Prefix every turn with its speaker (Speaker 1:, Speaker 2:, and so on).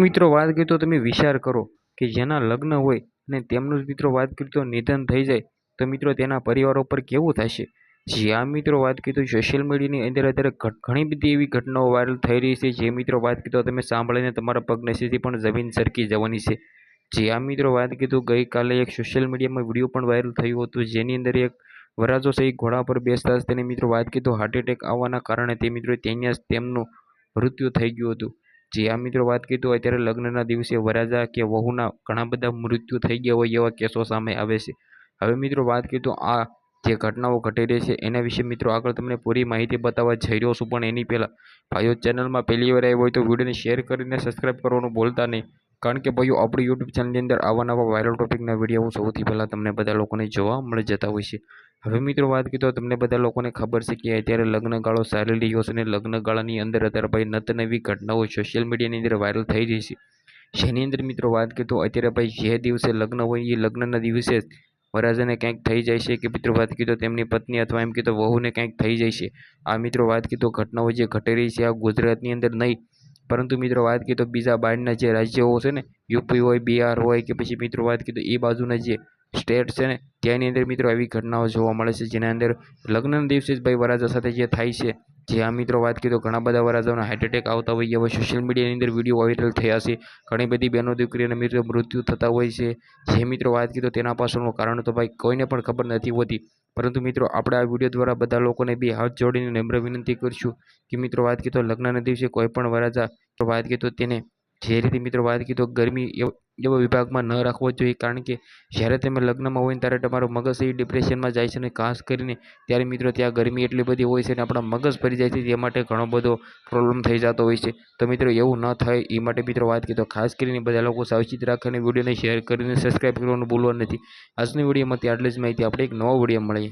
Speaker 1: મિત્રો વાત કરીએ તો તમે વિચાર કરો કે જેના લગ્ન હોય અને તેમનું જ મિત્રો વાત કરીએ તો નિધન થઈ જાય તો મિત્રો તેના પરિવારો પર કેવું થશે। જી આ મિત્રો વાત કરીએ તો સોશિયલ મીડિયાની અંદર અત્યારે ઘણી બધી એવી ઘટનાઓ વાયરલ થઈ રહી છે જે મિત્રો વાત કરીએ તો તમે સાંભળીને તમારા પગ નીચેથી પણ જમીન સરકી જવાની છે। જી આ મિત્રો વાત કરીએ તો ગઈકાલે એક સોશિયલ મીડિયામાં વિડીયો પણ વાયરલ થયું હતું જેની અંદર એક વરરાજો સહિત ઘોડા પર બેસતા જ તેને મિત્રો વાત કરીએ તો હાર્ટ એટેક આવવાના કારણે તે મિત્રો ત્યાં જ તેમનું મૃત્યુ થઈ ગયું હતું। જી આ મિત્રો વાત કરીએ તો અત્યારે લગ્નના દિવસે વરરાજા કે વહુના ઘણા બધા મૃત્યુ થઈ ગયા હોય એવા કેસો સામે આવે છે। હવે મિત્રો વાત કરીએ તો આ જે ઘટનાઓ ઘટી રહી છે એના વિશે મિત્રો આગળ તમને પૂરી માહિતી બતાવવા જઈ રહ્યો છું, પણ એની પહેલાં ભાઈઓ ચેનલમાં પહેલી વાર આવ્યો હોય તો વિડીયોને શેર કરીને સબસ્ક્રાઈબ કરવાનું ભૂલતા નહીં, કારણ કે ભાઈઓ આપણી યુટ્યુબ ચેનલની અંદર આવા નવા વાયરલ ટોપિકના વિડીયો સૌથી પહેલાં તમને બધા લોકોને જોવા મળી જતા હોય છે। હવે મિત્રો વાત કરીએ તો તમને બધા લોકોને ખબર છે કે અત્યારે લગ્નગાળો ચાલી રહ્યો છે અને લગ્નગાળાની અંદર અત્યારે ભાઈ નવી ઘટનાઓ સોશિયલ મીડિયાની અંદર વાયરલ થઈ રહી છે, જેની અંદર મિત્રો વાત કરીએ તો અત્યારે ભાઈ જે દિવસે લગ્ન હોય એ લગ્નના દિવસે વરરાજાને કંઈક થઈ જાય છે કે મિત્રો વાત કરીએ તો તેમની પત્ની અથવા એમ કીધું વહુને કંઈક થઈ જાય છે। આ મિત્રો વાત કરીએ તો ઘટનાઓ જે ઘટી રહી છે આ ગુજરાતની અંદર નહીં, પરંતુ મિત્રો વાત કરીએ તો બીજા બહારના જે રાજ્યો છે ને, યુપી હોય, બિહાર હોય કે પછી મિત્રો વાત કરીએ તો એ બાજુના જે સ્ટેટ છે ને ત્યાંની અંદર મિત્રો આવી ઘટનાઓ જોવા મળે છે, જેના અંદર લગ્નના દિવસે જ ભાઈ વરરાજા સાથે જે થાય છે। જે આ મિત્રો વાત કરીએ તો ઘણા બધા વરરાજાઓના હાર્ટ એટેક આવતા હોય એવા સોશિયલ મીડિયાની અંદર વિડીયો વાયરલ થયા છે। ઘણી બધી બહેનો દીકરીઓના મિત્રો મૃત્યુ થતા હોય છે। જે મિત્રો વાત કરીએ તો તેના પાછળનું કારણ તો ભાઈ કોઈને પણ ખબર નથી હોતી, પરંતુ મિત્રો આપણે આ વિડીયો દ્વારા બધા લોકોને બે હાથ જોડીને નમ્ર વિનંતી કરીશું કે મિત્રો વાત કરીએ તો લગ્નના દિવસે કોઈ પણ વરરાજા વાત કરીએ તો તેને જે રીતે મિત્રો વાત કરીએ તો ગરમી એવા વિભાગમાં ન રાખવો જોઈએ, કારણ કે જ્યારે તમે લગ્નમાં હોય ને ત્યારે તમારું મગજ એ ડિપ્રેશનમાં જાય છે અને ખાસ કરીને ત્યારે મિત્રો ત્યાં ગરમી એટલી બધી હોય છે અને આપણા મગજ ફરી જાય છે, તે માટે ઘણો બધો પ્રોબ્લેમ થઈ જતો હોય છે। તો મિત્રો એવું ન થાય એ માટે મિત્રો વાત કરીએ તો ખાસ કરીને બધા લોકો સાવચેત રાખીને વિડીયોને શેર કરીને સબસ્ક્રાઈબ કરવાનું ભૂલવા નથી। આજની વિડીયોમાંથી આટલી જ માહિતી, આપણે એક નવો વિડીયો મળીએ।